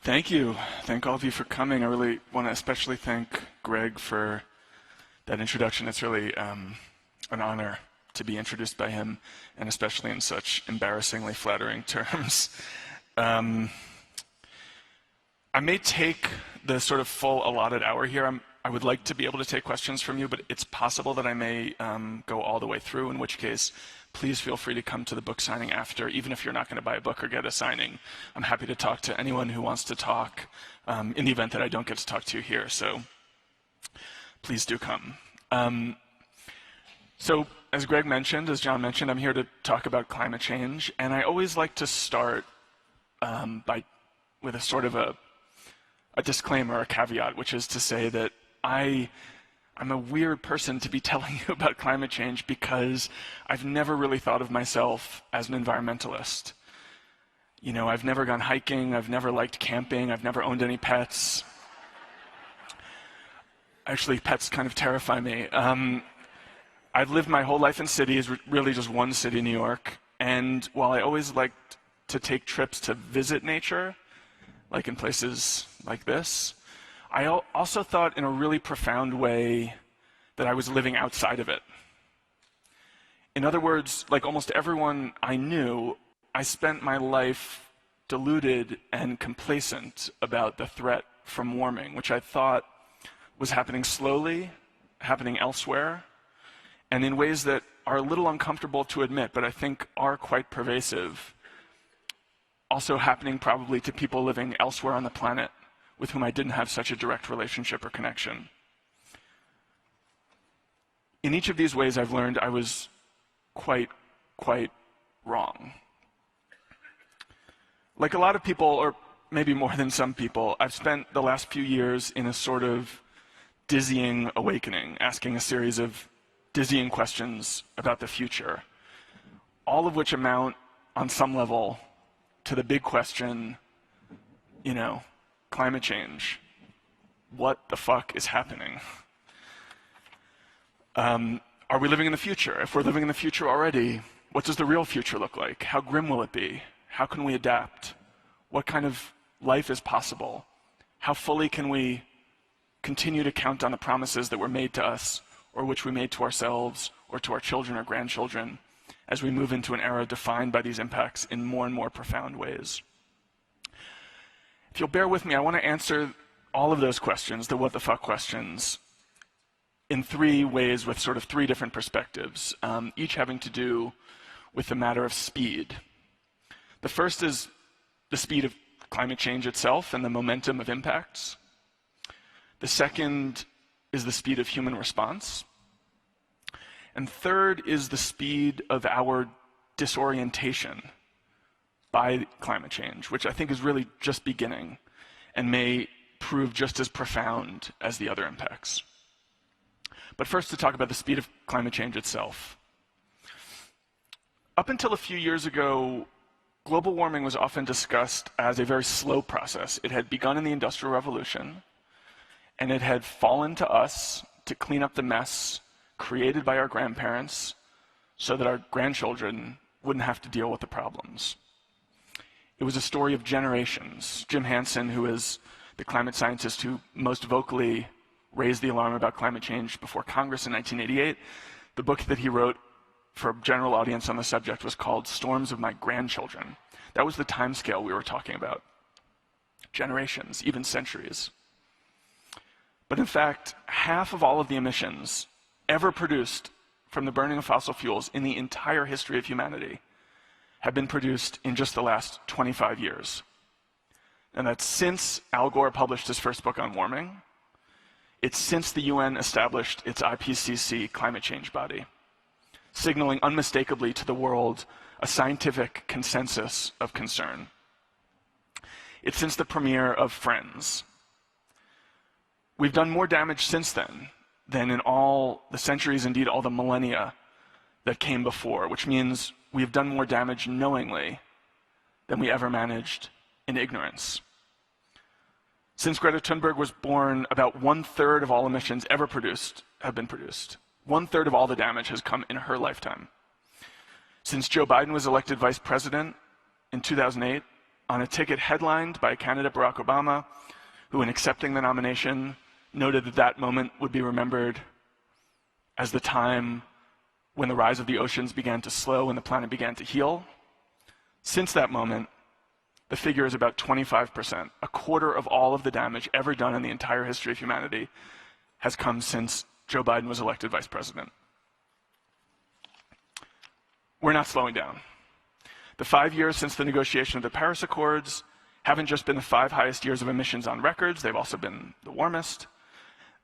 Thank you. Thank all of you for coming. I really want to especially thank Greg for that introduction. It's really an honor to be introduced by him, and especially in such embarrassingly flattering terms. I may take the sort of full allotted hour here. I would like to be able to take questions from you, but it's possible that I may go all the way through, in which case, please feel free to come to the book signing after, even if you're not going to buy a book or get a signing. I'm happy to talk to anyone who wants to talk in the event that I don't get to talk to you here, so please do come. So as Greg mentioned, as John mentioned, I'm here to talk about climate change, and I always like to start with a sort of a disclaimer, a caveat, which is to say that I'm a weird person to be telling you about climate change because I've never really thought of myself as an environmentalist. You know, I've never gone hiking, I've never liked camping, I've never owned any pets. Actually, pets kind of terrify me. I've lived my whole life in cities, really just one city, New York, and while I always liked to take trips to visit nature, like in places like this, I also thought in a really profound way that I was living outside of it. In other words, like almost everyone I knew, I spent my life deluded and complacent about the threat from warming, which I thought was happening slowly, happening elsewhere, and in ways that are a little uncomfortable to admit, but I think are quite pervasive. Also happening probably to people living elsewhere on the planet with whom I didn't have such a direct relationship or connection. In each of these ways, I've learned I was quite wrong. Like a lot of people, or maybe more than some people, I've spent the last few years in a sort of dizzying awakening, asking a series of dizzying questions about the future, all of which amount, on some level, to the big question, you know, climate change. What the fuck is happening? Are we living in the future? If we're living in the future already, what does the real future look like? How grim will it be? How can we adapt? What kind of life is possible? How fully can we continue to count on the promises that were made to us, or which we made to ourselves, or to our children or grandchildren, as we move into an era defined by these impacts in more and more profound ways? If you'll bear with me, I want to answer all of those questions, the what the fuck questions, in three ways with sort of three different perspectives, each having to do with the matter of speed. The first is the speed of climate change itself and the momentum of impacts. The second is the speed of human response. And third is the speed of our disorientation by climate change, which I think is really just beginning and may prove just as profound as the other impacts. But first, to talk about the speed of climate change itself. Up until a few years ago, global warming was often discussed as a very slow process. It had begun in the Industrial Revolution, and it had fallen to us to clean up the mess created by our grandparents so that our grandchildren wouldn't have to deal with the problems. It was a story of generations. Jim Hansen, who is the climate scientist who most vocally raised the alarm about climate change before Congress in 1988, the book that he wrote for a general audience on the subject was called Storms of My Grandchildren. That was the timescale we were talking about. Generations, even centuries. But in fact, half of all of the emissions ever produced from the burning of fossil fuels in the entire history of humanity have been produced in just the last 25 years. And that's since Al Gore published his first book on warming. It's since the UN established its IPCC climate change body, signaling unmistakably to the world a scientific consensus of concern. It's since the premiere of Friends. We've done more damage since then than in all the centuries, indeed all the millennia that came before, which means we've done more damage knowingly than we ever managed in ignorance. Since Greta Thunberg was born, about 1/3 of all emissions ever produced have been produced. 1/3 of all the damage has come in her lifetime. Since Joe Biden was elected vice president in 2008, on a ticket headlined by candidate Barack Obama, who in accepting the nomination noted that that moment would be remembered as the time when the rise of the oceans began to slow and the planet began to heal. Since that moment, the figure is about 25%. A quarter of all of the damage ever done in the entire history of humanity has come since Joe Biden was elected vice president. We're not slowing down. The 5 years since the negotiation of the Paris Accords haven't just been the 5 highest years of emissions on records, they've also been the warmest.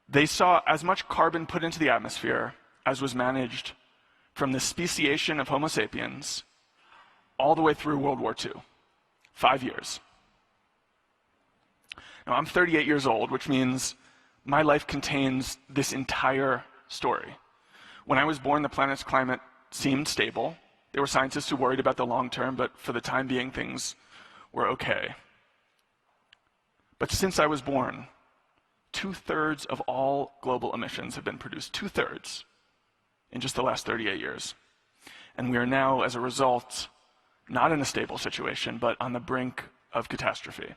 They saw as much carbon put into the atmosphere as was managed from the speciation of Homo sapiens all the way through World War II. 5 years. Now, I'm 38 years old, which means my life contains this entire story. When I was born, the planet's climate seemed stable. There were scientists who worried about the long term, but for the time being, things were okay. But since I was born, 2/3 of all global emissions have been produced. 2/3 in just the last 38 years. And we are now, as a result, not in a stable situation, but on the brink of catastrophe.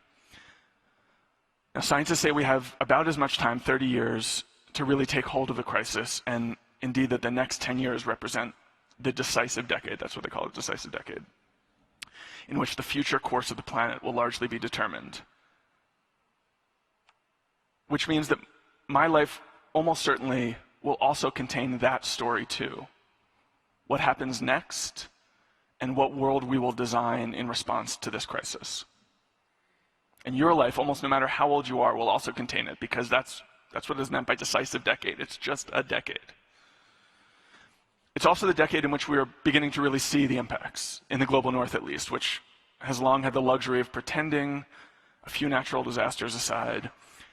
Now, scientists say we have about as much time, 30 years, to really take hold of the crisis, and indeed that the next 10 years represent the decisive decade, that's what they call it, decisive decade, in which the future course of the planet will largely be determined. Which means that my life almost certainly will also contain that story too. What happens next, and what world we will design in response to this crisis. And your life, almost no matter how old you are, will also contain it, because that's what is meant by decisive decade. It's just a decade. It's also the decade in which we are beginning to really see the impacts, in the global north at least, which has long had the luxury of pretending, a few natural disasters aside,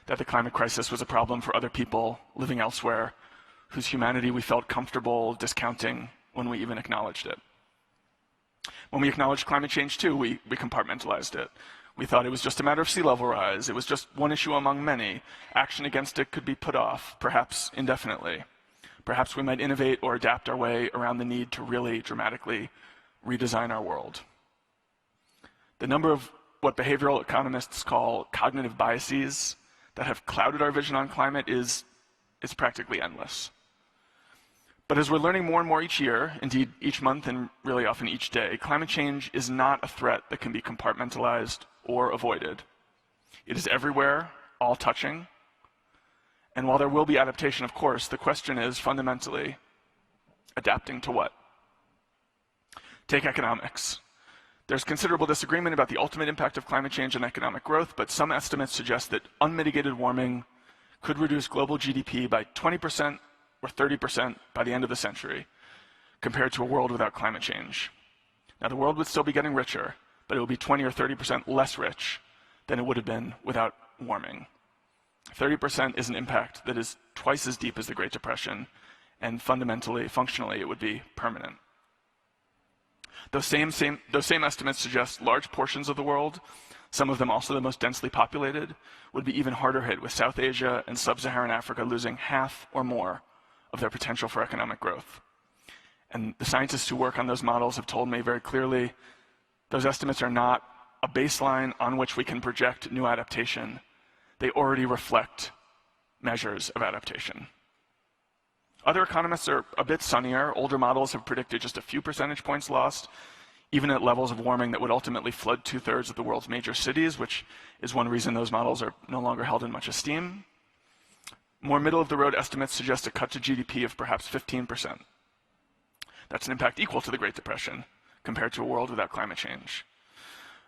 that the climate crisis was a problem for other people living elsewhere, whose humanity we felt comfortable discounting when we even acknowledged it. When we acknowledged climate change too, we compartmentalized it. We thought it was just a matter of sea level rise. It was just one issue among many. Action against it could be put off, perhaps indefinitely. Perhaps we might innovate or adapt our way around the need to really dramatically redesign our world. The number of what behavioral economists call cognitive biases that have clouded our vision on climate is practically endless. But as we're learning more and more each year, indeed each month and really often each day, climate change is not a threat that can be compartmentalized or avoided. It is everywhere, all touching. And while there will be adaptation, of course, the question is fundamentally, adapting to what? Take economics. There's considerable disagreement about the ultimate impact of climate change on economic growth, but some estimates suggest that unmitigated warming could reduce global GDP by 20% or 30% by the end of the century, compared to a world without climate change. Now, the world would still be getting richer, but it will be 20 or 30% less rich than it would have been without warming. 30% is an impact that is twice as deep as the Great Depression, and fundamentally, functionally, it would be permanent. Those same estimates suggest large portions of the world, some of them also the most densely populated, would be even harder hit, with South Asia and Sub-Saharan Africa losing half or more of their potential for economic growth. And the scientists who work on those models have told me very clearly, those estimates are not a baseline on which we can project new adaptation. They already reflect measures of adaptation. Other economists are a bit sunnier. Older models have predicted just a few percentage points lost, even at levels of warming that would ultimately flood 2/3 of the world's major cities, which is one reason those models are no longer held in much esteem. More middle-of-the-road estimates suggest a cut to GDP of perhaps 15%. That's an impact equal to the Great Depression, compared to a world without climate change.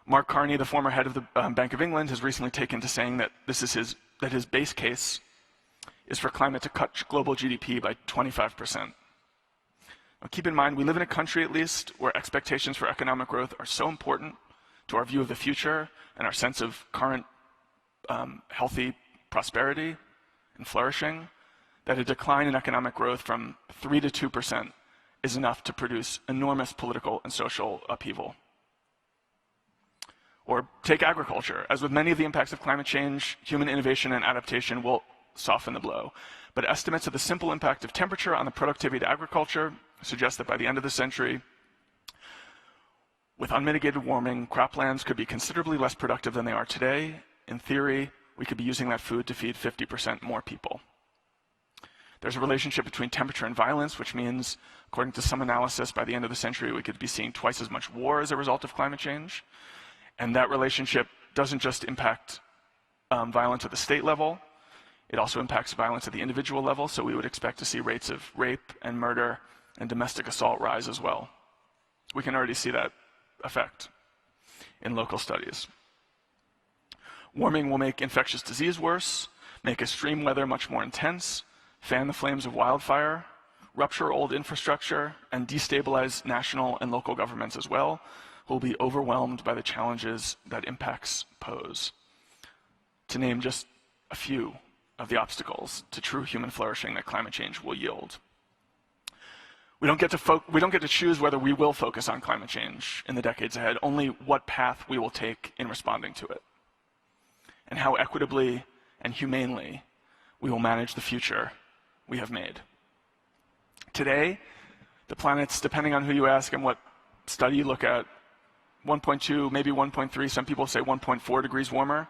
Mark Carney, the former head of the Bank of England, has recently taken to saying that his base case is for climate to cut global GDP by 25%. Now, keep in mind, we live in a country, at least, where expectations for economic growth are so important to our view of the future and our sense of current healthy prosperity and flourishing, that a decline in economic growth from 3 to 2% is enough to produce enormous political and social upheaval. Or take agriculture. As with many of the impacts of climate change, human innovation and adaptation will soften the blow. But estimates of the simple impact of temperature on the productivity of agriculture suggest that by the end of the century, With unmitigated warming, croplands could be considerably less productive than they are today. In theory, we could be using that food to feed 50% more people. There's a relationship between temperature and violence, which means, according to some analysis, by the end of the century, we could be seeing twice as much war as a result of climate change. And that relationship doesn't just impact violence at the state level, it also impacts violence at the individual level, so we would expect to see rates of rape and murder and domestic assault rise as well. We can already see that effect in local studies. Warming will make infectious disease worse, make extreme weather much more intense, fan the flames of wildfire, rupture old infrastructure, and destabilize national and local governments as well, who will be overwhelmed by the challenges that impacts pose. To name just a few of the obstacles to true human flourishing that climate change will yield. We don't get to choose whether we will focus on climate change in the decades ahead, only what path we will take in responding to it, and how equitably and humanely we will manage the future we have made. Today, the planet's, depending on who you ask and what study you look at, 1.2, maybe 1.3, some people say 1.4 degrees warmer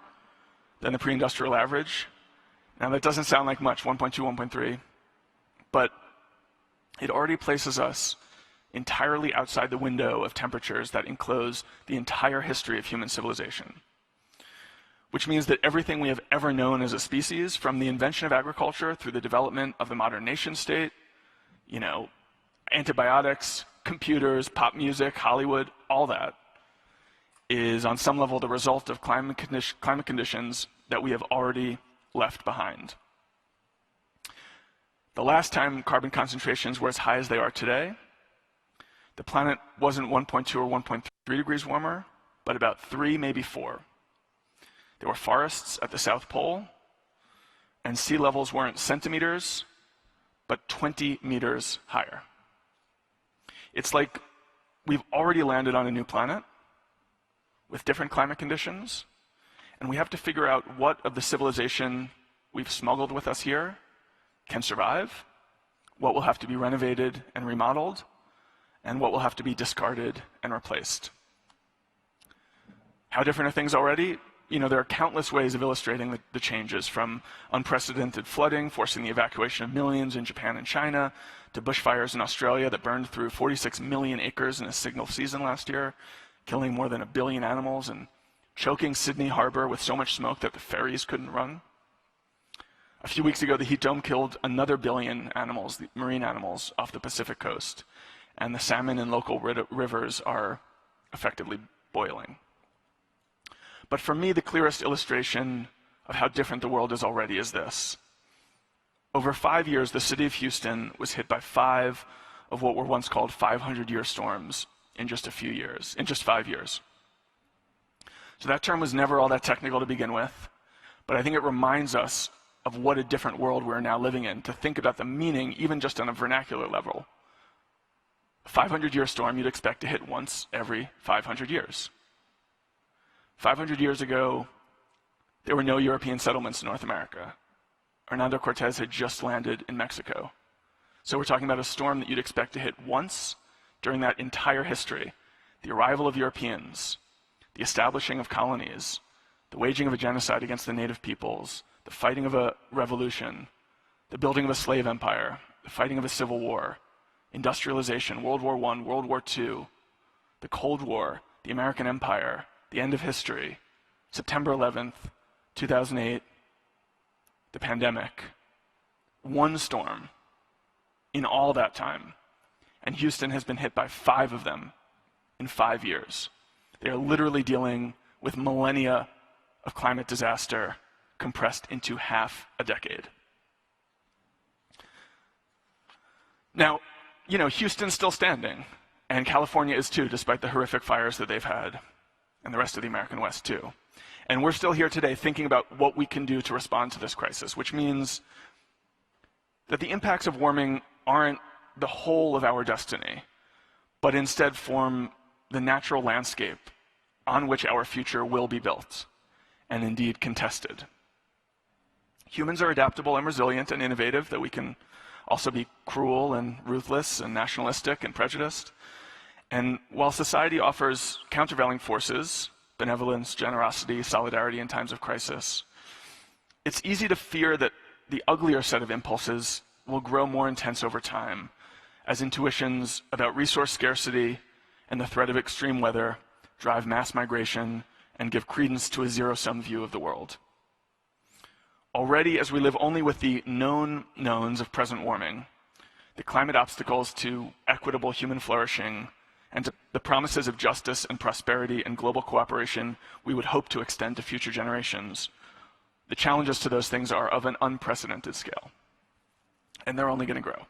than the pre-industrial average. Now that doesn't sound like much, 1.2, 1.3, but it already places us entirely outside the window of temperatures that enclose the entire history of human civilization. Which means that everything we have ever known as a species, from the invention of agriculture through the development of the modern nation state, antibiotics, computers, pop music, Hollywood, all that, is on some level the result of climate conditions that we have already left behind. The last time carbon concentrations were as high as they are today, the planet wasn't 1.2 or 1.3 degrees warmer, but about 3, maybe 4. There were forests at the South Pole, and sea levels weren't centimeters, but 20 meters higher. It's like we've already landed on a new planet with different climate conditions, and we have to figure out what of the civilization we've smuggled with us here can survive, what will have to be renovated and remodeled, and what will have to be discarded and replaced. How different are things already? There are countless ways of illustrating the changes, from unprecedented flooding, forcing the evacuation of millions in Japan and China, to bushfires in Australia that burned through 46 million acres in a single season last year, killing more than 1 billion animals and choking Sydney Harbor with so much smoke that the ferries couldn't run. A few weeks ago, the heat dome killed another 1 billion animals, marine animals, off the Pacific coast, and the salmon in local rivers are effectively boiling. But for me, the clearest illustration of how different the world is already is this. Over 5 years, the city of Houston was hit by 5 of what were once called 500-year storms in just 5 years. So that term was never all that technical to begin with, but I think it reminds us of what a different world we're now living in, to think about the meaning, even just on a vernacular level. A 500-year storm you'd expect to hit once every 500 years. 500 years ago, there were no European settlements in North America. Hernando Cortez had just landed in Mexico. So we're talking about a storm that you'd expect to hit once during that entire history. The arrival of Europeans, the establishing of colonies, the waging of a genocide against the native peoples, the fighting of a revolution, the building of a slave empire, the fighting of a civil war, industrialization, World War I, World War II, the Cold War, the American Empire, the end of history, September 11th, 2008, the pandemic. One storm in all that time. And Houston has been hit by 5 of them in 5 years. They are literally dealing with millennia of climate disaster compressed into half a decade. Now, Houston's still standing, and California is too, despite the horrific fires that they've had, and the rest of the American West too. And we're still here today thinking about what we can do to respond to this crisis, which means that the impacts of warming aren't the whole of our destiny, but instead form the natural landscape on which our future will be built, and indeed contested. Humans are adaptable and resilient and innovative, though we can also be cruel and ruthless and nationalistic and prejudiced. And while society offers countervailing forces, benevolence, generosity, solidarity in times of crisis, it's easy to fear that the uglier set of impulses will grow more intense over time, as intuitions about resource scarcity and the threat of extreme weather drive mass migration and give credence to a zero-sum view of the world. Already, as we live only with the known knowns of present warming, the climate obstacles to equitable human flourishing and to the promises of justice and prosperity and global cooperation we would hope to extend to future generations, the challenges to those things are of an unprecedented scale, and they're only going to grow.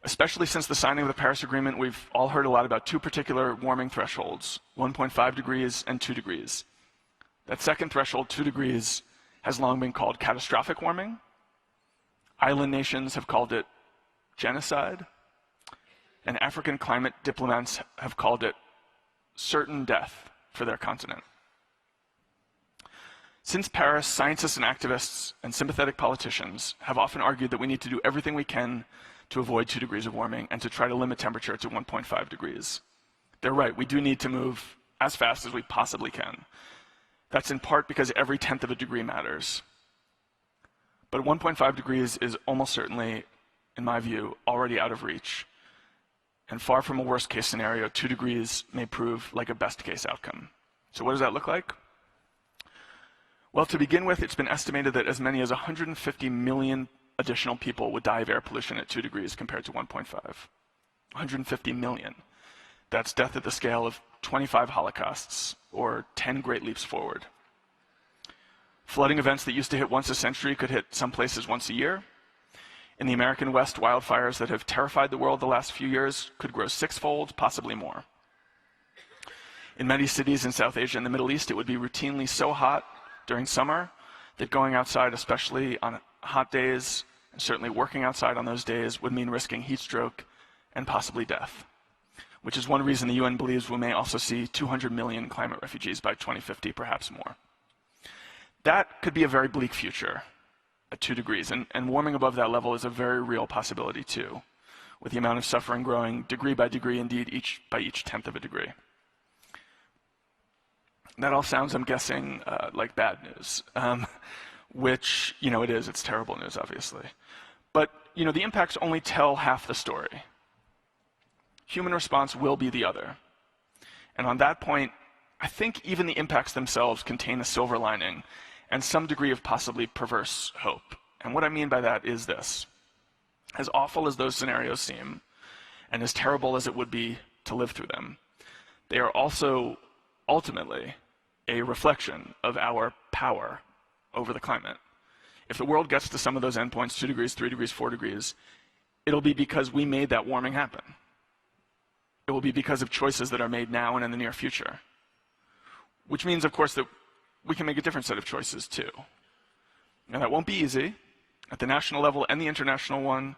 Especially since the signing of the Paris Agreement, we've all heard a lot about two particular warming thresholds, 1.5 degrees and 2 degrees. That second threshold, 2 degrees, has long been called catastrophic warming. Island nations have called it genocide, and African climate diplomats have called it certain death for their continent. Since Paris, scientists and activists and sympathetic politicians have often argued that we need to do everything we can to avoid 2 degrees of warming and to try to limit temperature to 1.5 degrees. They're right, we do need to move as fast as we possibly can. That's in part because every tenth of a degree matters. But 1.5 degrees is almost certainly, in my view, already out of reach. And far from a worst case scenario, 2 degrees may prove like a best case outcome. So what does that look like? Well, to begin with, it's been estimated that as many as 150 million additional people would die of air pollution at 2 degrees compared to 1.5. 150 million. That's death at the scale of 25 holocausts, or 10 great leaps forward. Flooding events that used to hit once a century could hit some places once a year. In the American West, wildfires that have terrified the world the last few years could grow sixfold, possibly more. In many cities in South Asia and the Middle East, it would be routinely so hot during summer that going outside, especially on hot days, and certainly working outside on those days, would mean risking heat stroke and possibly death, which is one reason the UN believes we may also see 200 million climate refugees by 2050, perhaps more. That could be a very bleak future at 2 degrees, and warming above that level is a very real possibility too, with the amount of suffering growing degree by degree, indeed by each tenth of a degree. That all sounds, I'm guessing, like bad news, which, it is. It's terrible news, obviously. But, the impacts only tell half the story. Human response will be the other. And on that point, I think even the impacts themselves contain a silver lining and some degree of possibly perverse hope. And what I mean by that is this. As awful as those scenarios seem, and as terrible as it would be to live through them, they are also ultimately a reflection of our power over the climate. If the world gets to some of those endpoints, 2 degrees, 3 degrees, 4 degrees, it'll be because we made that warming happen. It will be because of choices that are made now and in the near future. Which means, of course, that we can make a different set of choices too. Now, that won't be easy. At the national level and the international one,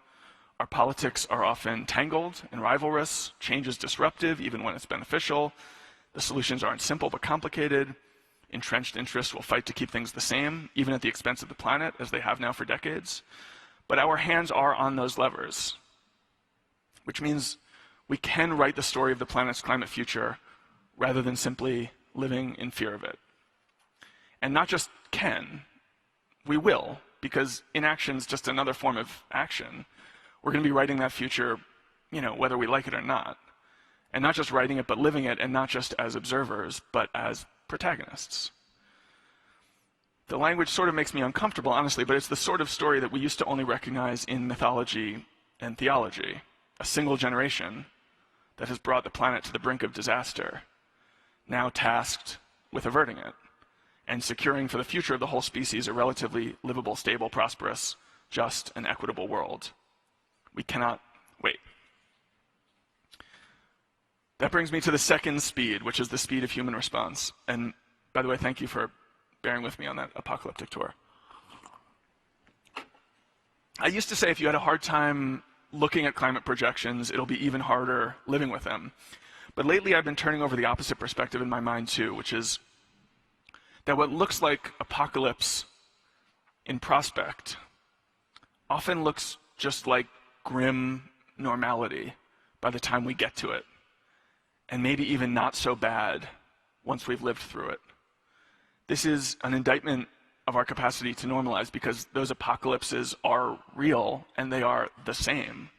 our politics are often tangled and rivalrous. Change is disruptive, even when it's beneficial. The solutions aren't simple but complicated. Entrenched interests will fight to keep things the same, even at the expense of the planet, as they have now for decades. But our hands are on those levers, which means we can write the story of the planet's climate future rather than simply living in fear of it. And not just can, we will, because inaction is just another form of action. We're going to be writing that future, whether we like it or not. And not just writing it, but living it, and not just as observers, but as protagonists. The language sort of makes me uncomfortable, honestly, but it's the sort of story that we used to only recognize in mythology and theology. A single generation that has brought the planet to the brink of disaster, now tasked with averting it and securing for the future of the whole species a relatively livable, stable, prosperous, just, and equitable world. We cannot wait. That brings me to the second speed, which is the speed of human response. And by the way, thank you for bearing with me on that apocalyptic tour. I used to say if you had a hard time looking at climate projections, it'll be even harder living with them. But lately I've been turning over the opposite perspective in my mind too, which is that what looks like apocalypse in prospect often looks just like grim normality by the time we get to it, and maybe even not so bad once we've lived through it. This is an indictment of our capacity to normalize, because those apocalypses are real and they are the same.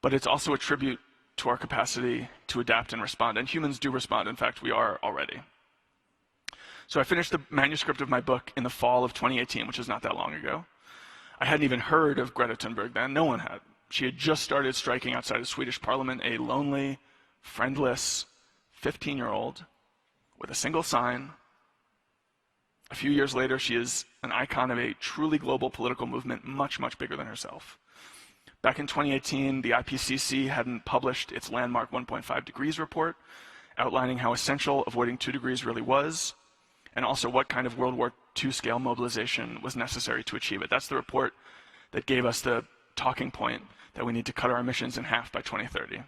But it's also a tribute to our capacity to adapt and respond. And humans do respond. In fact, we are already. So I finished the manuscript of my book in the fall of 2018, which is not that long ago. I hadn't even heard of Greta Thunberg then. No one had. She had just started striking outside of Swedish parliament, a lonely, friendless 15-year-old with a single sign. A few years later, she is an icon of a truly global political movement, much, much bigger than herself. Back in 2018, the IPCC hadn't published its landmark 1.5 degrees report, outlining how essential avoiding 2 degrees really was, and also what kind of World War II scale mobilization was necessary to achieve it. That's the report that gave us the talking point that we need to cut our emissions in half by 2030.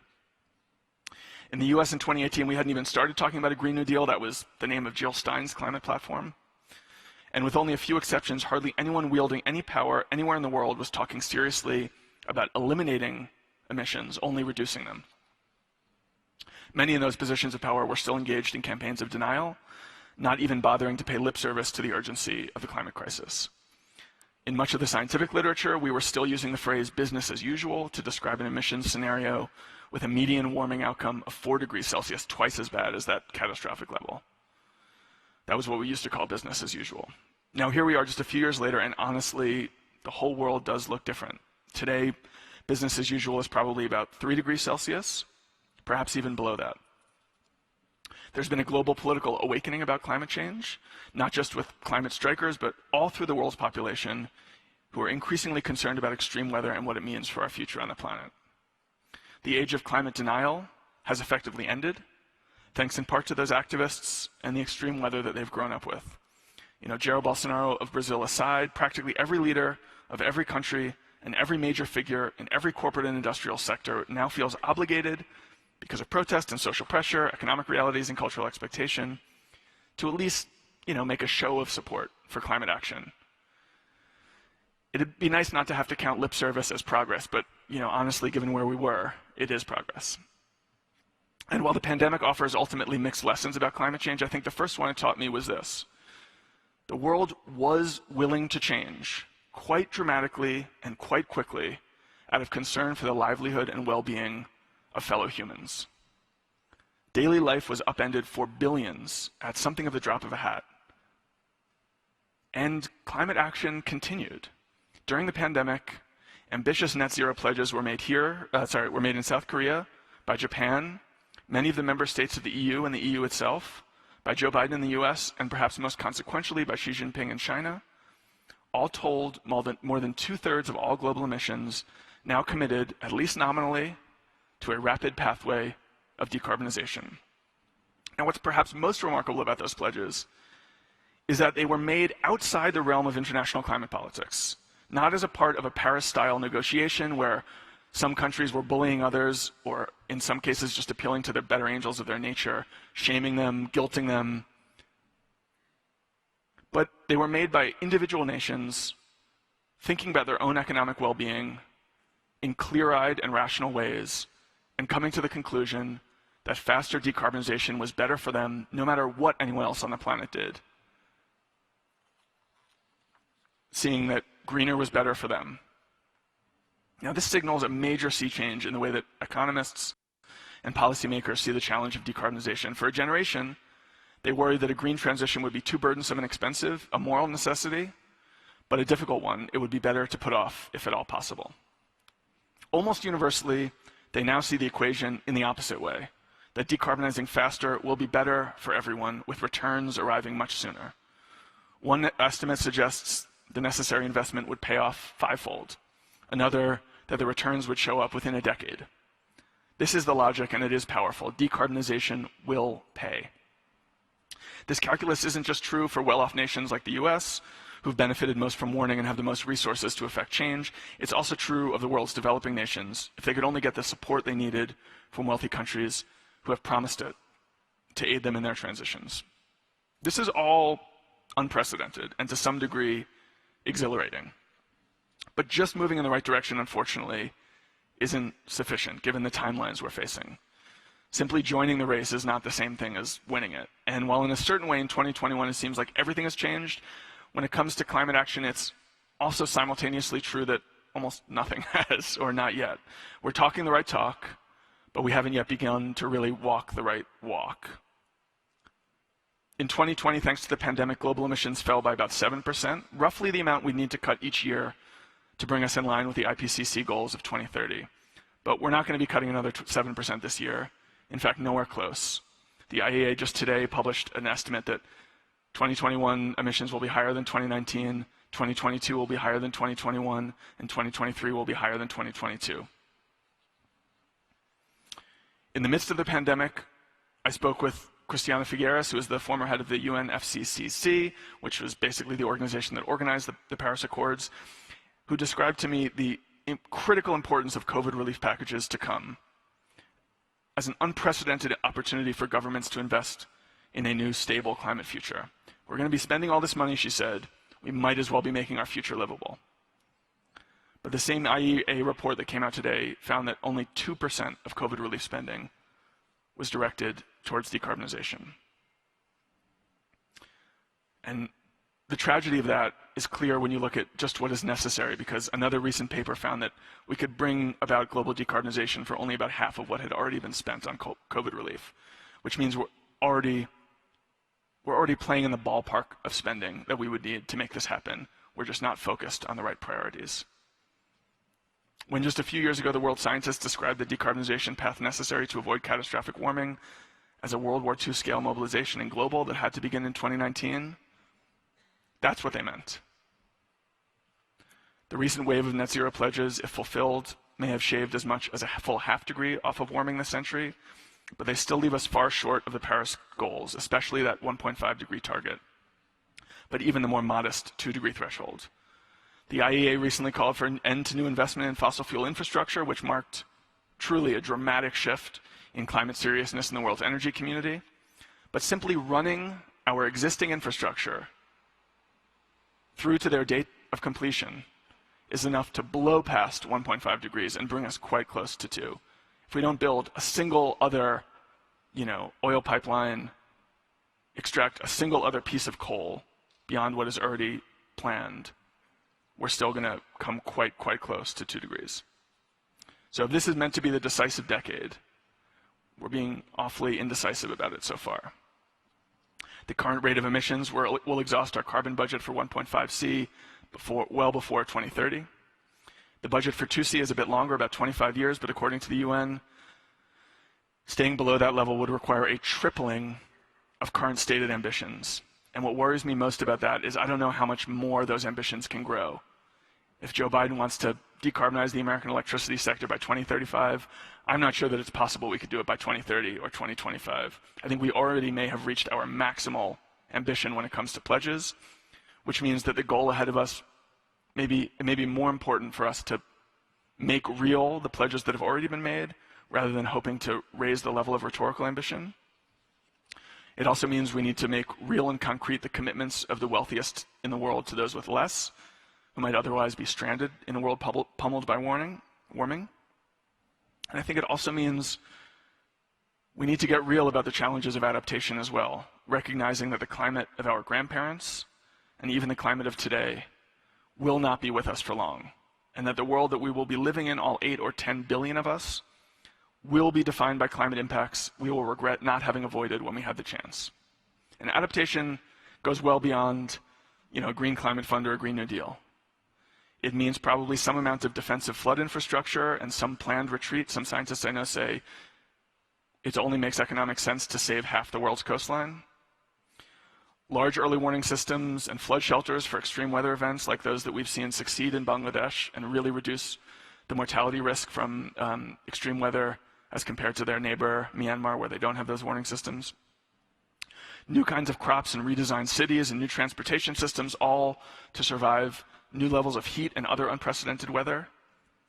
In the US in 2018, we hadn't even started talking about a Green New Deal. That was the name of Jill Stein's climate platform. And with only a few exceptions, hardly anyone wielding any power anywhere in the world was talking seriously about eliminating emissions, only reducing them. Many in those positions of power were still engaged in campaigns of denial, not even bothering to pay lip service to the urgency of the climate crisis. In much of the scientific literature, we were still using the phrase business as usual to describe an emissions scenario with a median warming outcome of 4 degrees Celsius, twice as bad as that catastrophic level. That was what we used to call business as usual. Now here we are just a few years later, and honestly, the whole world does look different. Today, business as usual is probably about 3 degrees Celsius, perhaps even below that. There's been a global political awakening about climate change, not just with climate strikers, but all through the world's population, who are increasingly concerned about extreme weather and what it means for our future on the planet. The age of climate denial has effectively ended, thanks in part to those activists and the extreme weather that they've grown up with. Jair Bolsonaro of Brazil aside, practically every leader of every country and every major figure in every corporate and industrial sector now feels obligated, because of protest and social pressure, economic realities, and cultural expectation, to at least, make a show of support for climate action. It'd be nice not to have to count lip service as progress, but, honestly, given where we were, it is progress. And while the pandemic offers ultimately mixed lessons about climate change, I think the first one it taught me was this. The world was willing to change quite dramatically and quite quickly out of concern for the livelihood and well-being of fellow humans. Daily life was upended for billions at something of the drop of a hat. And climate action continued. During the pandemic, ambitious net zero pledges were made in South Korea, by Japan, many of the member states of the EU and the EU itself, by Joe Biden in the US, and perhaps most consequentially by Xi Jinping in China. All told, more than 2/3 of all global emissions now committed, at least nominally, to a rapid pathway of decarbonization. And what's perhaps most remarkable about those pledges is that they were made outside the realm of international climate politics, not as a part of a Paris-style negotiation where some countries were bullying others, or in some cases just appealing to the better angels of their nature, shaming them, guilting them. But they were made by individual nations thinking about their own economic well-being in clear-eyed and rational ways, and coming to the conclusion that faster decarbonization was better for them no matter what anyone else on the planet did. Seeing that greener was better for them. Now, this signals a major sea change in the way that economists and policymakers see the challenge of decarbonization. For a generation, they worried that a green transition would be too burdensome and expensive, a moral necessity, but a difficult one it would be better to put off, if at all possible. Almost universally, they now see the equation in the opposite way, that decarbonizing faster will be better for everyone, with returns arriving much sooner. One estimate suggests the necessary investment would pay off 5-fold. Another, that the returns would show up within a decade. This is the logic, and it is powerful. Decarbonization will pay. This calculus isn't just true for well-off nations like the US, who've benefited most from warning and have the most resources to effect change. It's also true of the world's developing nations, if they could only get the support they needed from wealthy countries who have promised it to aid them in their transitions. This is all unprecedented and to some degree exhilarating. But just moving in the right direction, unfortunately, isn't sufficient given the timelines we're facing. Simply joining the race is not the same thing as winning it. And while in a certain way in 2021 it seems like everything has changed, when it comes to climate action, it's also simultaneously true that almost nothing has, or not yet. We're talking the right talk, but we haven't yet begun to really walk the right walk. In 2020, thanks to the pandemic, global emissions fell by about 7%, roughly the amount we need to cut each year to bring us in line with the IPCC goals of 2030. But we're not going to be cutting another 7% this year. In fact, nowhere close. The IEA just today published an estimate that 2021 emissions will be higher than 2019, 2022 will be higher than 2021, and 2023 will be higher than 2022. In the midst of the pandemic, I spoke with Christiana Figueres, who is the former head of the UNFCCC, which was basically the organization that organized the Paris Accords, who described to me the critical importance of COVID relief packages to come as an unprecedented opportunity for governments to invest in a new, stable climate future. We're going to be spending all this money, she said. We might as well be making our future livable. But the same IEA report that came out today found that only 2% of COVID relief spending was directed towards decarbonization. And the tragedy of that is clear when you look at just what is necessary, because another recent paper found that we could bring about global decarbonization for only about half of what had already been spent on COVID relief, which means we're already playing in the ballpark of spending that we would need to make this happen. We're just not focused on the right priorities. When just a few years ago, the world scientists described the decarbonization path necessary to avoid catastrophic warming as a World War II scale mobilization and global that had to begin in 2019, that's what they meant. The recent wave of net zero pledges, if fulfilled, may have shaved as much as a full half degree off of warming this century, but they still leave us far short of the Paris goals, especially that 1.5 degree target, but even the more modest 2 degree threshold. The IEA recently called for an end to new investment in fossil fuel infrastructure, which marked truly a dramatic shift in climate seriousness in the world's energy community. But simply running our existing infrastructure through to their date of completion is enough to blow past 1.5 degrees and bring us quite close to 2. If we don't build a single other, oil pipeline, extract a single other piece of coal beyond what is already planned, we're still going to come quite close to 2 degrees. So if this is meant to be the decisive decade, we're being awfully indecisive about it so far. The current rate of emissions will exhaust our carbon budget for 1.5C well before 2030. The budget for 2C is a bit longer, about 25 years, but according to the UN, staying below that level would require a tripling of current stated ambitions. And what worries me most about that is I don't know how much more those ambitions can grow. If Joe Biden wants to decarbonize the American electricity sector by 2035, I'm not sure that it's possible we could do it by 2030 or 2025. I think we already may have reached our maximal ambition when it comes to pledges, which means that the goal ahead of us it may be more important for us to make real the pledges that have already been made rather than hoping to raise the level of rhetorical ambition. It also means we need to make real and concrete the commitments of the wealthiest in the world to those with less, who might otherwise be stranded in a world pummeled by warming. And I think it also means we need to get real about the challenges of adaptation as well, recognizing that the climate of our grandparents and even the climate of today will not be with us for long, and that the world that we will be living in, all 8 or 10 billion of us, will be defined by climate impacts we will regret not having avoided when we had the chance. And adaptation goes well beyond, a green climate fund or a Green New Deal. It means probably some amount of defensive flood infrastructure and some planned retreat. Some scientists I know say it only makes economic sense to save half the world's coastline. Large early warning systems and flood shelters for extreme weather events like those that we've seen succeed in Bangladesh and really reduce the mortality risk from extreme weather as compared to their neighbor, Myanmar, where they don't have those warning systems. New kinds of crops and redesigned cities and new transportation systems, all to survive new levels of heat and other unprecedented weather.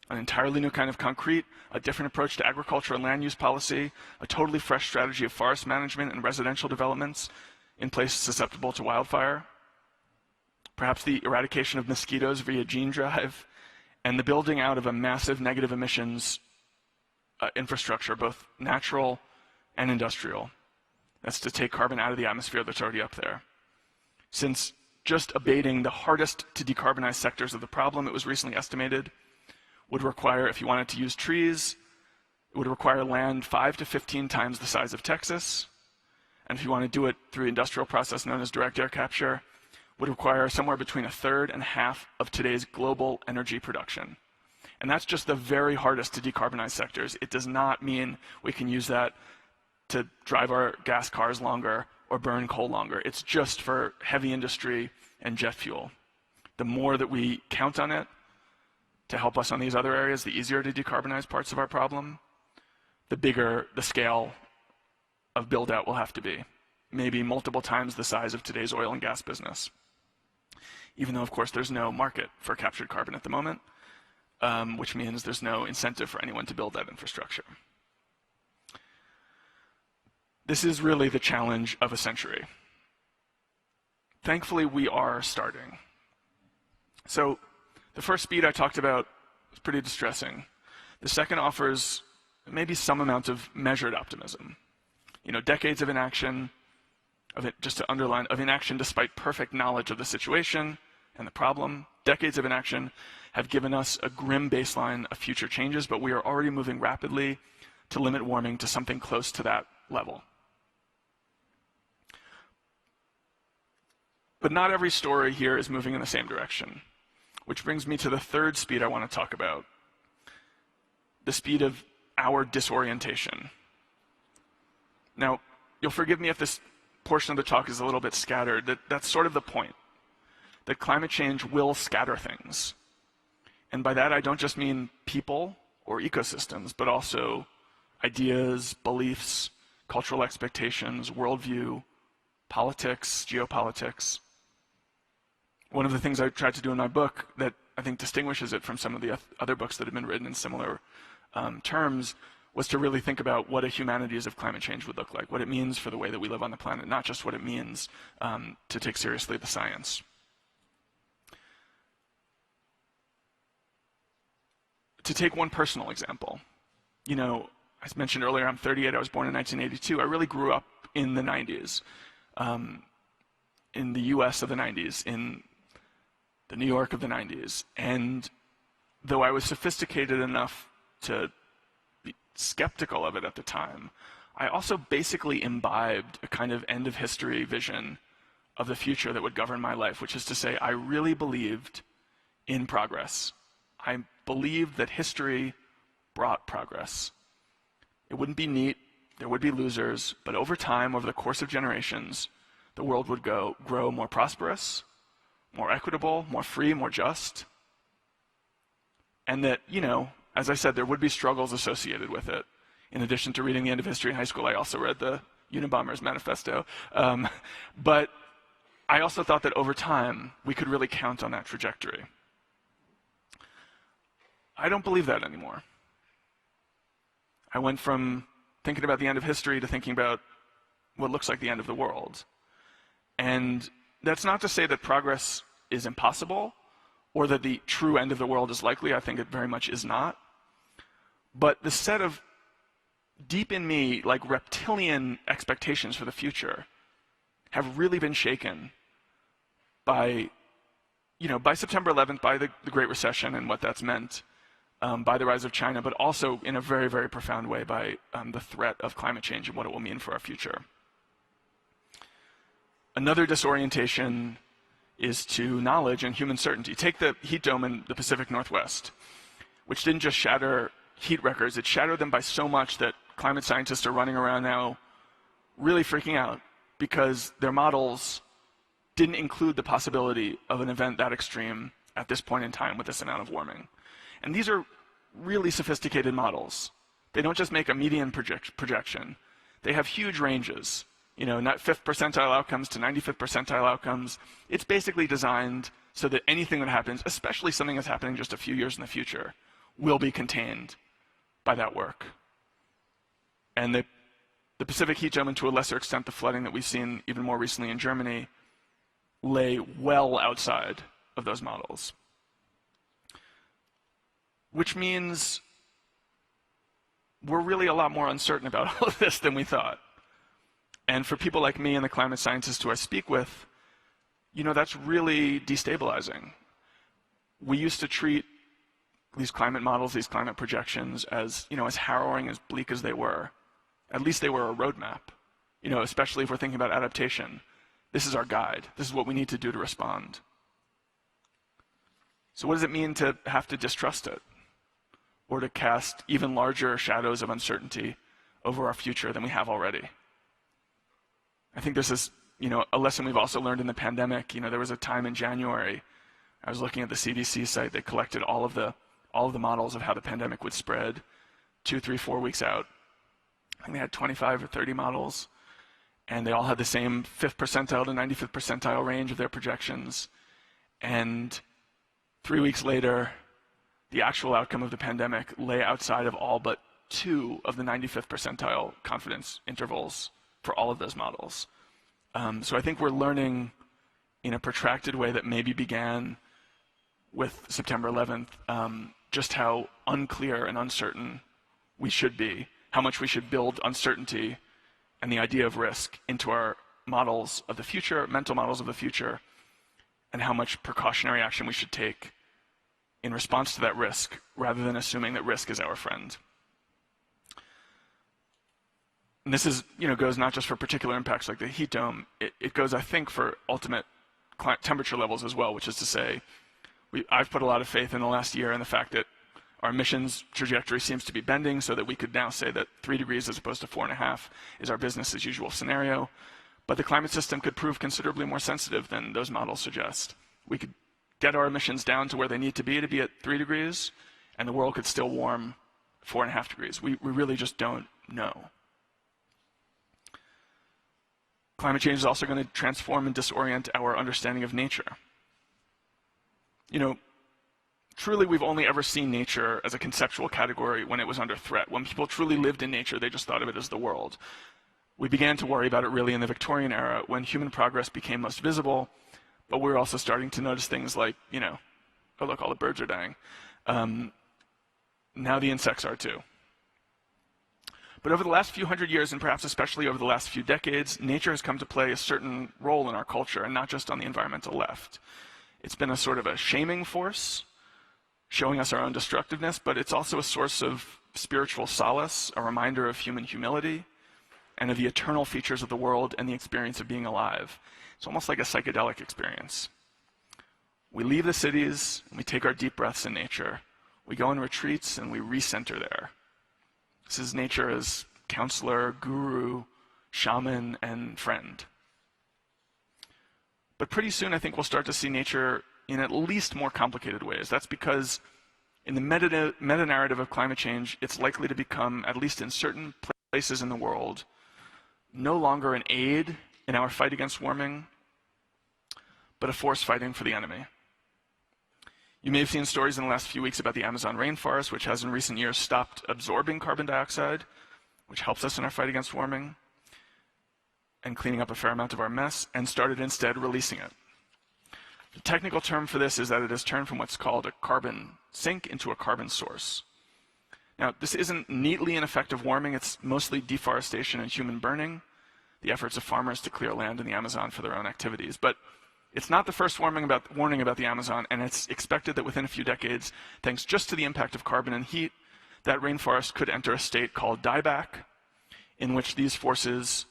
An entirely new kind of concrete, a different approach to agriculture and land use policy, a totally fresh strategy of forest management and residential developments in places susceptible to wildfire. Perhaps the eradication of mosquitoes via gene drive, and the building out of a massive negative emissions infrastructure, both natural and industrial. That's to take carbon out of the atmosphere that's already up there. Since just abating the hardest to decarbonize sectors of the problem, it was recently estimated, would require, if you wanted to use trees, it would require land 5 to 15 times the size of Texas. And if you want to do it through industrial process known as direct air capture, would require somewhere between 1/3 and 1/2 of today's global energy production. And that's just the very hardest to decarbonize sectors. It does not mean we can use that to drive our gas cars longer or burn coal longer. It's just for heavy industry and jet fuel. The more that we count on it to help us on these other areas, the easier to decarbonize parts of our problem, the bigger the scale of build out will have to be. Maybe multiple times the size of today's oil and gas business. Even though, of course, there's no market for captured carbon at the moment, which means there's no incentive for anyone to build that infrastructure. This is really the challenge of a century. Thankfully, we are starting. So the first speed I talked about was pretty distressing. The second offers maybe some amount of measured optimism. You know, decades of inaction, just to underline, of inaction despite perfect knowledge of the situation and the problem. Decades of inaction have given us a grim baseline of future changes, but we are already moving rapidly to limit warming to something close to that level. But not every story here is moving in the same direction, which brings me to the third speed I want to talk about, the speed of our disorientation. Now, you'll forgive me if this portion of the talk is a little bit scattered. That's sort of the point, that climate change will scatter things. And by that, I don't just mean people or ecosystems, but also ideas, beliefs, cultural expectations, worldview, politics, geopolitics. One of the things I tried to do in my book that I think distinguishes it from some of the other books that have been written in similar terms was to really think about what a humanities of climate change would look like, what it means for the way that we live on the planet, not just what it means to take seriously the science. To take one personal example, you know, as mentioned earlier, I'm 38, I was born in 1982. I really grew up in the 90s, in the US of the 90s, in the New York of the 90s. And though I was sophisticated enough to be skeptical of it at the time, I also basically imbibed a kind of end of history vision of the future that would govern my life, which is to say, I really believed in progress. I believed that history brought progress. It wouldn't be neat, there would be losers, but over time, over the course of generations, the world would grow more prosperous, more equitable, more free, more just. And that, you know, as I said, there would be struggles associated with it. In addition to reading The End of History in high school, I also read the Unabomber's Manifesto. But I also thought that over time, we could really count on that trajectory. I don't believe that anymore. I went from thinking about the end of history to thinking about what looks like the end of the world. And that's not to say that progress is impossible or that the true end of the world is likely. I think it very much is not. But the set of deep in me, like reptilian expectations for the future have really been shaken by, you know, by September 11th, by the Great Recession and what that's meant, by the rise of China, but also in a very, very profound way by the threat of climate change and what it will mean for our future. Another disorientation is to knowledge and human certainty. Take the heat dome in the Pacific Northwest, which didn't just shatter heat records, it shattered them by so much that climate scientists are running around now really freaking out because their models didn't include the possibility of an event that extreme at this point in time with this amount of warming. And these are really sophisticated models. They don't just make a median projection. They have huge ranges. You know, not 5th percentile outcomes to 95th percentile outcomes. It's basically designed so that anything that happens, especially something that's happening just a few years in the future, will be contained by that work. And the Pacific heat dome, and to a lesser extent the flooding that we've seen even more recently in Germany, lay well outside of those models. which means we're really a lot more uncertain about all of this than we thought. And for people like me and the climate scientists who I speak with, that's really destabilizing. We used to treat these climate models, these climate projections as harrowing, as bleak as they were. At least they were a roadmap, especially if we're thinking about adaptation. This is our guide. This is what we need to do to respond. So what does it mean to have to distrust it, or to cast even larger shadows of uncertainty over our future than we have already? I think this is, a lesson we've also learned in the pandemic. There was a time in January, I was looking at the CDC site. They collected all of the models of how the pandemic would spread 2, 3, 4 weeks out. I think they had 25 or 30 models, and they all had the same 5th percentile to 95th percentile range of their projections. And 3 weeks later, the actual outcome of the pandemic lay outside of all but 2 of the 95th percentile confidence intervals for all of those models. So I think we're learning in a protracted way that maybe began with September 11th, just how unclear and uncertain we should be, how much we should build uncertainty and the idea of risk into our models of the future, mental models of the future, and how much precautionary action we should take in response to that risk, rather than assuming that risk is our friend. And this is, goes not just for particular impacts like the heat dome, it goes, I think, for ultimate temperature levels as well, which is to say, I've put a lot of faith in the last year in the fact that our emissions trajectory seems to be bending, so that we could now say that 3 degrees as opposed to 4.5 is our business as usual scenario. But the climate system could prove considerably more sensitive than those models suggest. We could get our emissions down to where they need to be at 3 degrees, and the world could still warm 4.5 degrees. We really just don't know. Climate change is also going to transform and disorient our understanding of nature. Truly, we've only ever seen nature as a conceptual category when it was under threat. When people truly lived in nature, they just thought of it as the world. We began to worry about it really in the Victorian era, when human progress became most visible, but we were also starting to notice things like, oh look, all the birds are dying. Now the insects are too. But over the last few hundred years, and perhaps especially over the last few decades, nature has come to play a certain role in our culture, and not just on the environmental left. It's been a sort of a shaming force, showing us our own destructiveness, but it's also a source of spiritual solace, a reminder of human humility, and of the eternal features of the world and the experience of being alive. It's almost like a psychedelic experience. We leave the cities, and we take our deep breaths in nature. We go on retreats, and we recenter there. This is nature as counselor, guru, shaman, and friend. But pretty soon, I think we'll start to see nature in at least more complicated ways. That's because in the meta-narrative of climate change, it's likely to become, at least in certain places in the world, no longer an aid in our fight against warming, but a force fighting for the enemy. You may have seen stories in the last few weeks about the Amazon rainforest, which has in recent years stopped absorbing carbon dioxide, which helps us in our fight against warming, and cleaning up a fair amount of our mess, and started instead releasing it. The technical term for this is that it has turned from what's called a carbon sink into a carbon source. Now, this isn't neatly an effect of warming. It's mostly deforestation and human burning, the efforts of farmers to clear land in the Amazon for their own activities. But it's not the first warning about the Amazon, and it's expected that within a few decades, thanks just to the impact of carbon and heat, that rainforest could enter a state called dieback, in which these forces,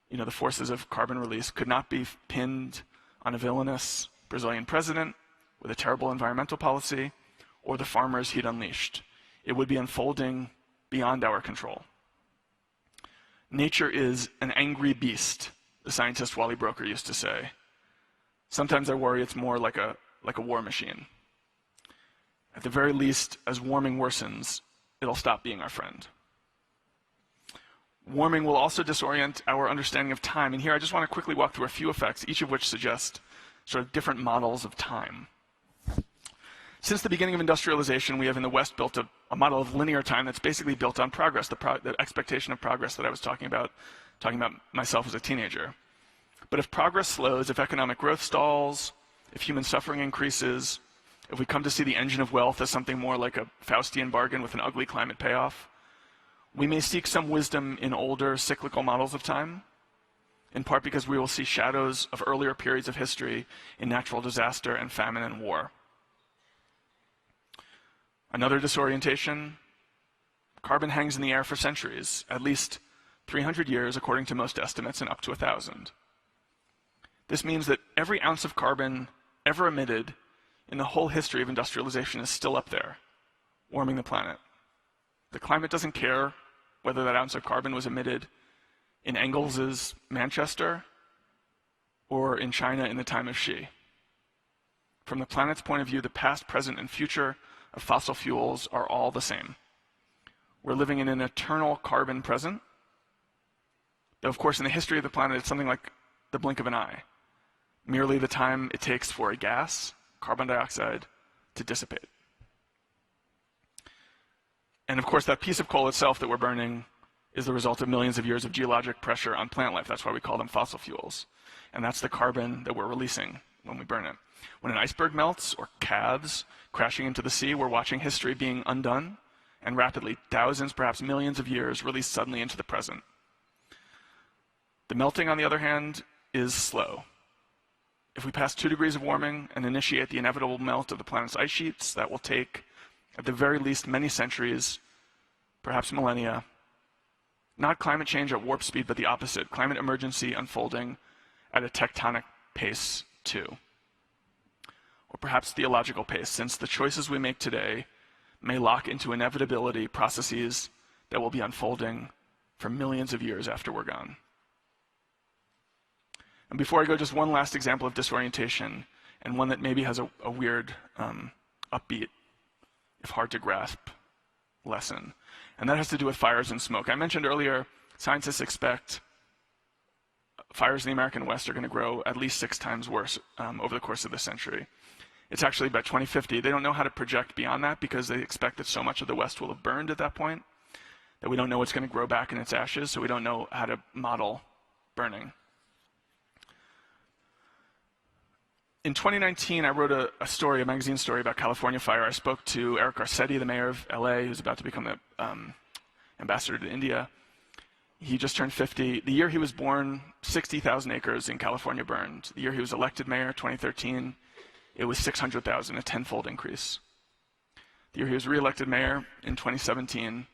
the forces of carbon release, could not be pinned on a villainous Brazilian president with a terrible environmental policy, or the farmers he'd unleashed. It would be unfolding beyond our control. Nature is an angry beast, the scientist Wally Broker used to say. Sometimes I worry it's more like a war machine. At the very least, as warming worsens, it'll stop being our friend. Warming will also disorient our understanding of time. And here I just want to quickly walk through a few effects, each of which suggest sort of different models of time. Since the beginning of industrialization, we have in the West built a model of linear time that's basically built on progress, the expectation of progress that I was talking about myself as a teenager. But if progress slows, if economic growth stalls, if human suffering increases, if we come to see the engine of wealth as something more like a Faustian bargain with an ugly climate payoff, we may seek some wisdom in older cyclical models of time, in part because we will see shadows of earlier periods of history in natural disaster and famine and war. Another disorientation: carbon hangs in the air for centuries, at least 300 years according to most estimates, and up to 1,000. This means that every ounce of carbon ever emitted in the whole history of industrialization is still up there, warming the planet. The climate doesn't care whether that ounce of carbon was emitted in Engels's Manchester or in China in the time of Xi. From the planet's point of view, the past, present, and future of fossil fuels are all the same. We're living in an eternal carbon present, though of course in the history of the planet it's something like the blink of an eye, merely the time it takes for a gas, carbon dioxide, to dissipate. And of course that piece of coal itself that we're burning is the result of millions of years of geologic pressure on plant life. That's why we call them fossil fuels. And that's the carbon that we're releasing when we burn it. When an iceberg melts or calves crashing into the sea, we're watching history being undone and rapidly, thousands, perhaps millions of years, released suddenly into the present. The melting, on the other hand, is slow. If we pass 2 degrees of warming and initiate the inevitable melt of the planet's ice sheets, that will take, at the very least, many centuries, perhaps millennia. Not climate change at warp speed, but the opposite, climate emergency unfolding at a tectonic pace too. Or perhaps theological pace, since the choices we make today may lock into inevitability processes that will be unfolding for millions of years after we're gone. And before I go, just one last example of disorientation, and one that maybe has a weird, upbeat, if hard to grasp, lesson. And that has to do with fires and smoke. I mentioned earlier, scientists expect fires in the American West are going to grow at least 6 times worse over the course of this century. It's actually by 2050. They don't know how to project beyond that because they expect that so much of the West will have burned at that point that we don't know what's going to grow back in its ashes, so we don't know how to model burning. In 2019, I wrote a magazine story about California fire. I spoke to Eric Garcetti, the mayor of LA, who's about to become the ambassador to India. He just turned 50. The year he was born, 60,000 acres in California burned. The year he was elected mayor, 2013, it was 600,000, a 10-fold increase. The year he was re-elected mayor, in 2017,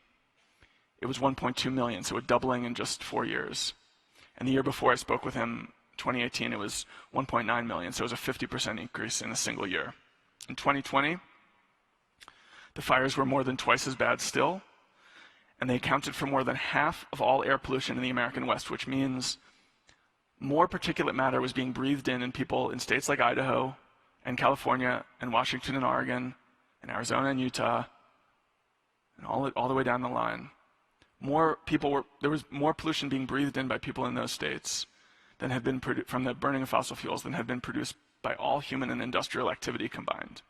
it was 1.2 million, so a doubling in just 4 years. And the year before I spoke with him, 2018, it was 1.9 million, so it was a 50% increase in a single year. In 2020, the fires were more than twice as bad still, and they accounted for more than half of all air pollution in the American West, which means more particulate matter was being breathed in people in states like Idaho and California and Washington and Oregon and Arizona and Utah and all the way down the line. There was more pollution being breathed in by people in those states than had been from the burning of fossil fuels than had been produced by all human and industrial activity combined.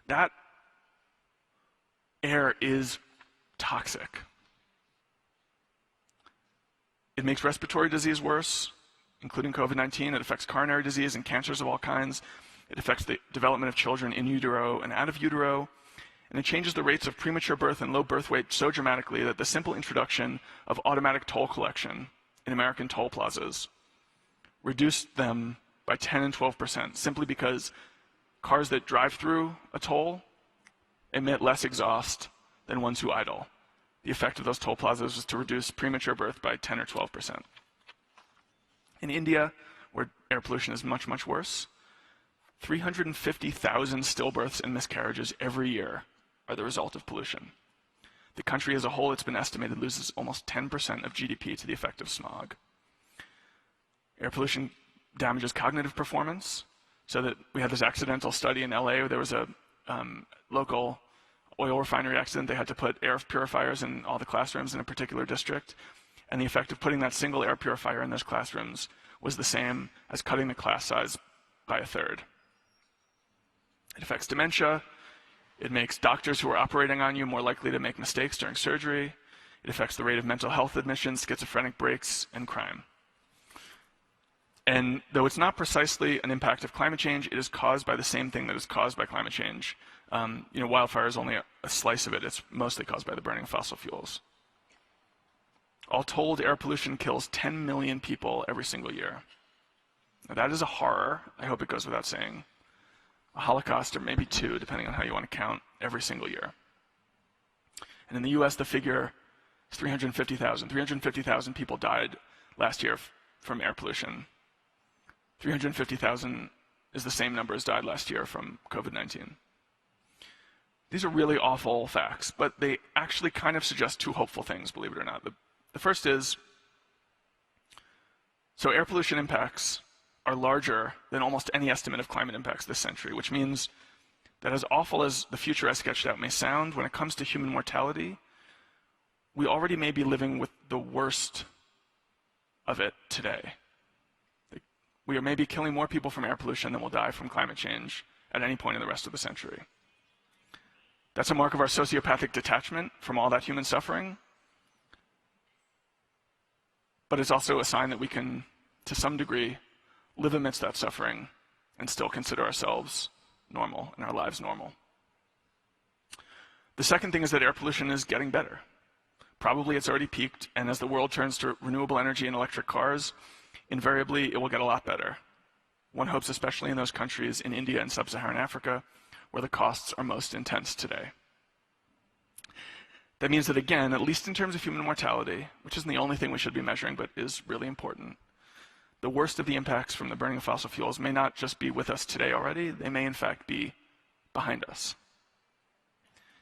That air is toxic. It makes respiratory disease worse, including COVID-19. It affects coronary disease and cancers of all kinds. It affects the development of children in utero and out of utero. And it changes the rates of premature birth and low birth weight so dramatically that the simple introduction of automatic toll collection in American toll plazas reduced them by 10 and 12%, simply because cars that drive through a toll emit less exhaust than ones who idle. The effect of those toll plazas was to reduce premature birth by 10 or 12%. In India, where air pollution is much, much worse, 350,000 stillbirths and miscarriages every year are the result of pollution. The country as a whole, it's been estimated, loses almost 10% of GDP to the effect of smog. Air pollution damages cognitive performance, so that we had this accidental study in LA where there was a local oil refinery accident. They had to put air purifiers in all the classrooms in a particular district, and the effect of putting that single air purifier in those classrooms was the same as cutting the class size by 1/3. It affects dementia. It makes doctors who are operating on you more likely to make mistakes during surgery. It affects the rate of mental health admissions, schizophrenic breaks, and crime. And though it's not precisely an impact of climate change, it is caused by the same thing that is caused by climate change. Wildfire is only a slice of it. It's mostly caused by the burning of fossil fuels. All told, air pollution kills 10 million people every single year. Now, that is a horror. I hope it goes without saying. A Holocaust, or maybe two, depending on how you want to count, every single year. And in the US, the figure is 350,000. 350,000 people died last year from air pollution. 350,000 is the same number as died last year from COVID-19. These are really awful facts, but they actually kind of suggest two hopeful things, believe it or not. The first is, so air pollution impacts are larger than almost any estimate of climate impacts this century, which means that as awful as the future I sketched out may sound, when it comes to human mortality, we already may be living with the worst of it today. We are maybe killing more people from air pollution than will die from climate change at any point in the rest of the century. That's a mark of our sociopathic detachment from all that human suffering, but it's also a sign that we can, to some degree, live amidst that suffering and still consider ourselves normal and our lives normal. The second thing is that air pollution is getting better. Probably it's already peaked, and as the world turns to renewable energy and electric cars, invariably it will get a lot better. One hopes especially in those countries in India and sub-Saharan Africa, where the costs are most intense today. That means that, again, at least in terms of human mortality, which isn't the only thing we should be measuring, but is really important, the worst of the impacts from the burning of fossil fuels may not just be with us today already, they may in fact be behind us.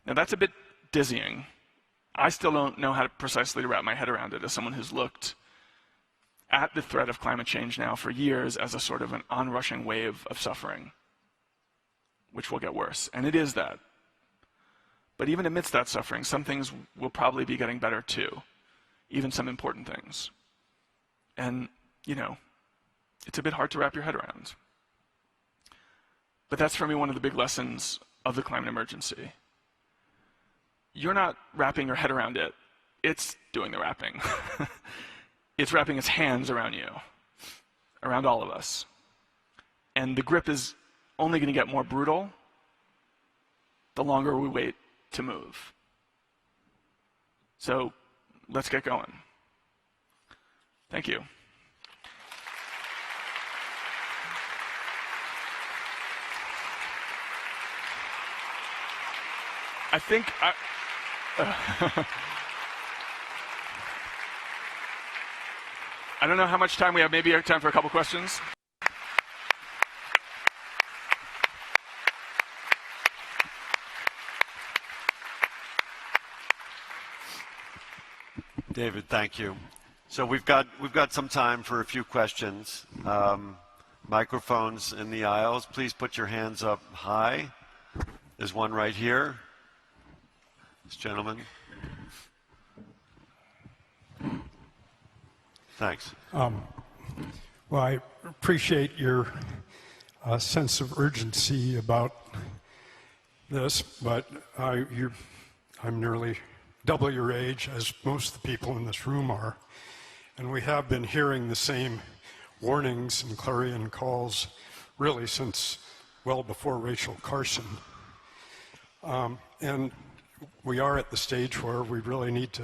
Now that's a bit dizzying. I still don't know how to precisely wrap my head around it as someone who's looked at the threat of climate change now for years as a sort of an onrushing wave of suffering, which will get worse. And it is that. But even amidst that suffering, some things will probably be getting better too, even some important things. And, it's a bit hard to wrap your head around. But that's for me one of the big lessons of the climate emergency. You're not wrapping your head around it, it's doing the wrapping. It's wrapping its hands around you, around all of us. And the grip is only going to get more brutal the longer we wait to move. So let's get going. Thank you. I think I don't know how much time we have. Maybe time for a couple questions. David, thank you. So we've got some time for a few questions. Microphones in the aisles. Please put your hands up high. There's one right here. This gentleman. Thanks. Well, I appreciate your sense of urgency about this, but I'm nearly double your age, as most of the people in this room are, and we have been hearing the same warnings and clarion calls really since well before Rachel Carson. And we are at the stage where we really need to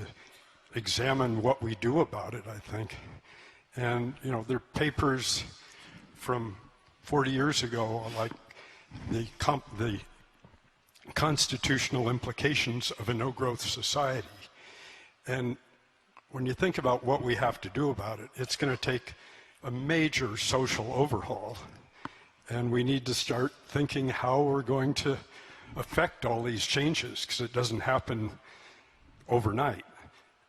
examine what we do about it, I think. And, there are papers from 40 years ago, like the constitutional implications of a no-growth society. And when you think about what we have to do about it, it's going to take a major social overhaul. And we need to start thinking how we're going to affect all these changes, because it doesn't happen overnight.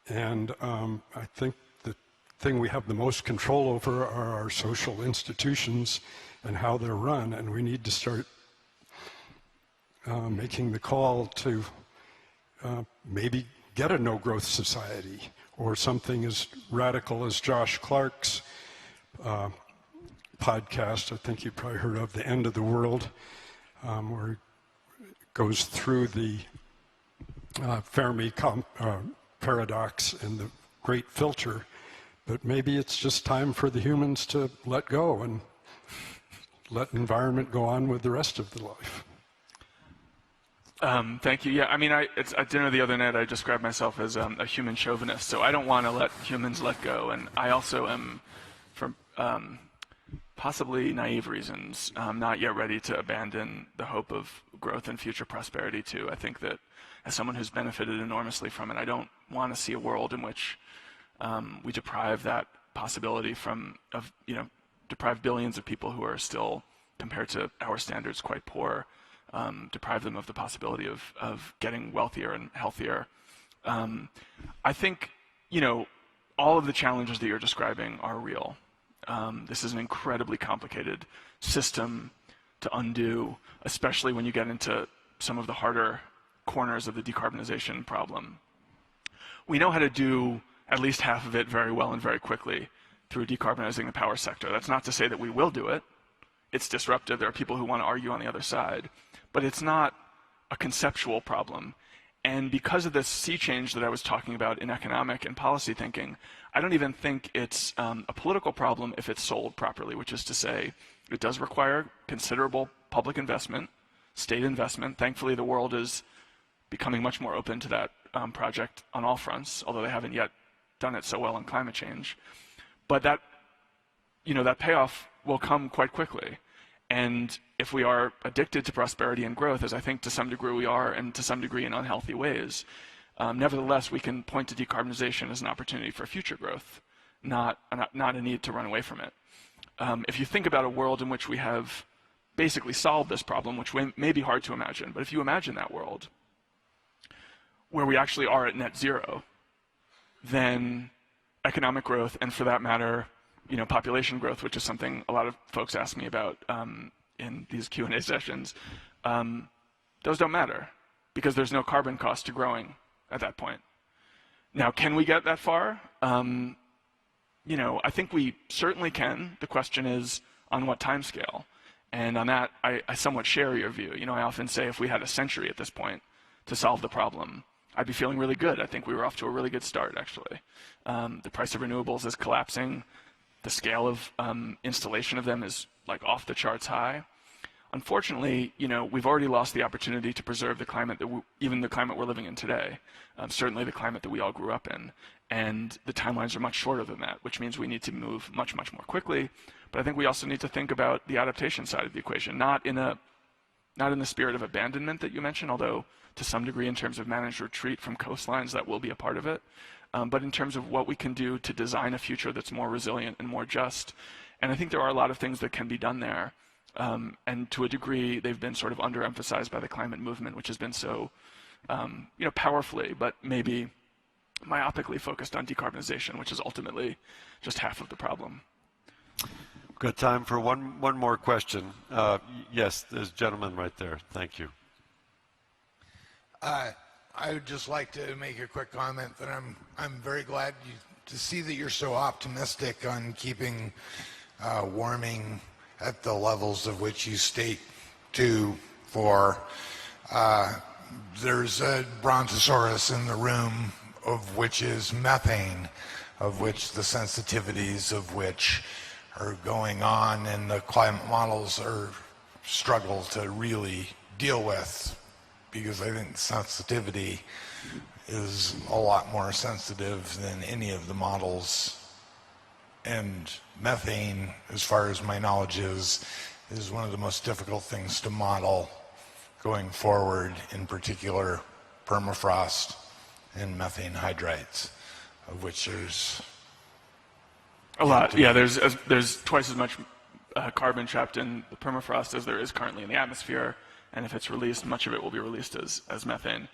And I think the thing we have the most control over are our social institutions and how they're run, and we need to start making the call to maybe get a no-growth society, or something as radical as Josh Clark's podcast, I think you probably heard of, The End of the World, where it goes through the Fermi paradox and the great filter But maybe it's just time for the humans to let go and let environment go on with the rest of the life. Thank you. Yeah, I mean, at dinner the other night, I described myself as a human chauvinist, so I don't want to let humans let go. And I also am, for possibly naive reasons, not yet ready to abandon the hope of growth and future prosperity, too. I think that as someone who's benefited enormously from it, I don't want to see a world in which we deprive that possibility deprive billions of people who are still, compared to our standards, quite poor, deprive them of the possibility of getting wealthier and healthier. I think, all of the challenges that you're describing are real. This is an incredibly complicated system to undo, especially when you get into some of the harder corners of the decarbonization problem. We know how to do at least half of it very well and very quickly through decarbonizing the power sector. That's not to say that we will do it. It's disruptive. There are people who want to argue on the other side. But it's not a conceptual problem. And because of this sea change that I was talking about in economic and policy thinking, I don't even think it's a political problem if it's sold properly, which is to say it does require considerable public investment, state investment. Thankfully, the world is becoming much more open to that project on all fronts, although they haven't yet done it so well on climate change. But that payoff will come quite quickly. And if we are addicted to prosperity and growth, as I think to some degree we are, and to some degree in unhealthy ways, nevertheless, we can point to decarbonization as an opportunity for future growth, not a need to run away from it. If you think about a world in which we have basically solved this problem, which may be hard to imagine, but if you imagine that world where we actually are at net zero, then economic growth, and for that matter, population growth, which is something a lot of folks ask me about in these Q&A sessions, those don't matter because there's no carbon cost to growing at that point. Now, can we get that far? I think we certainly can. The question is on what time scale. And on that, I somewhat share your view. I often say if we had a century at this point to solve the problem, I'd be feeling really good. I think we were off to a really good start, actually. The price of renewables is collapsing. The scale of installation of them is like off the charts high. Unfortunately, we've already lost the opportunity to preserve the climate even the climate we're living in today. Certainly the climate that we all grew up in. And the timelines are much shorter than that, which means we need to move much, much more quickly. But I think we also need to think about the adaptation side of the equation, not in the spirit of abandonment that you mentioned, although to some degree in terms of managed retreat from coastlines, that will be a part of it. But in terms of what we can do to design a future that's more resilient and more just. And I think there are a lot of things that can be done there. And to a degree, they've been sort of underemphasized by the climate movement, which has been so, powerfully, but maybe myopically focused on decarbonization, which is ultimately just half of the problem. We've got time for one more question. Yes, there's a gentleman right there. Thank you. I would just like to make a quick comment that I'm very glad to see that you're so optimistic on keeping warming at the levels of which you state for. There's a brontosaurus in the room of which is methane, of which the sensitivities of which are going on, and the climate models struggle to really deal with. Because I think sensitivity is a lot more sensitive than any of the models. And methane, as far as my knowledge is one of the most difficult things to model going forward, in particular permafrost and methane hydrides, of which there's a lot. Yeah, there's twice as much carbon trapped in the permafrost as there is currently in the atmosphere. And if it's released, much of it will be released as methane.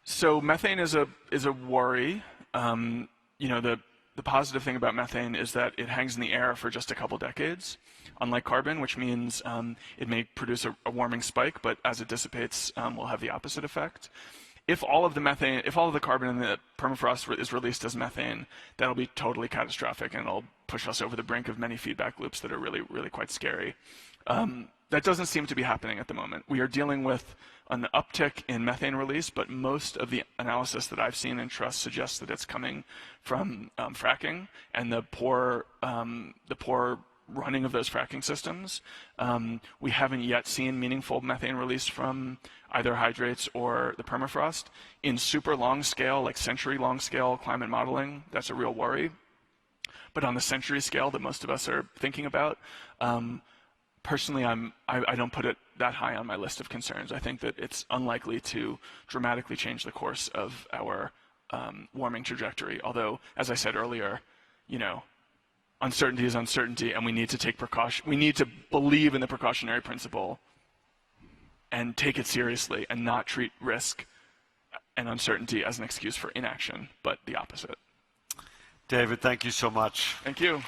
So methane is a worry. The positive thing about methane is that it hangs in the air for just a couple decades, unlike carbon, which means it may produce a warming spike, but as it dissipates, will have the opposite effect. If all of the carbon in the permafrost is released as methane, that'll be totally catastrophic, and it'll push us over the brink of many feedback loops that are really, really quite scary. that doesn't seem to be happening at the moment. We are dealing with an uptick in methane release, but most of the analysis that I've seen in trust suggests that it's coming from fracking and the poor running of those fracking systems. We haven't yet seen meaningful methane release from either hydrates or the permafrost. In super long scale, like century long scale climate modeling, that's a real worry. But on the century scale that most of us are thinking about, personally, I don't put it that high on my list of concerns. I think that it's unlikely to dramatically change the course of our warming trajectory. Although, as I said earlier, uncertainty is uncertainty, and we need to take precaution. We need to believe in the precautionary principle and take it seriously, and not treat risk and uncertainty as an excuse for inaction, but the opposite. David, thank you so much. Thank you.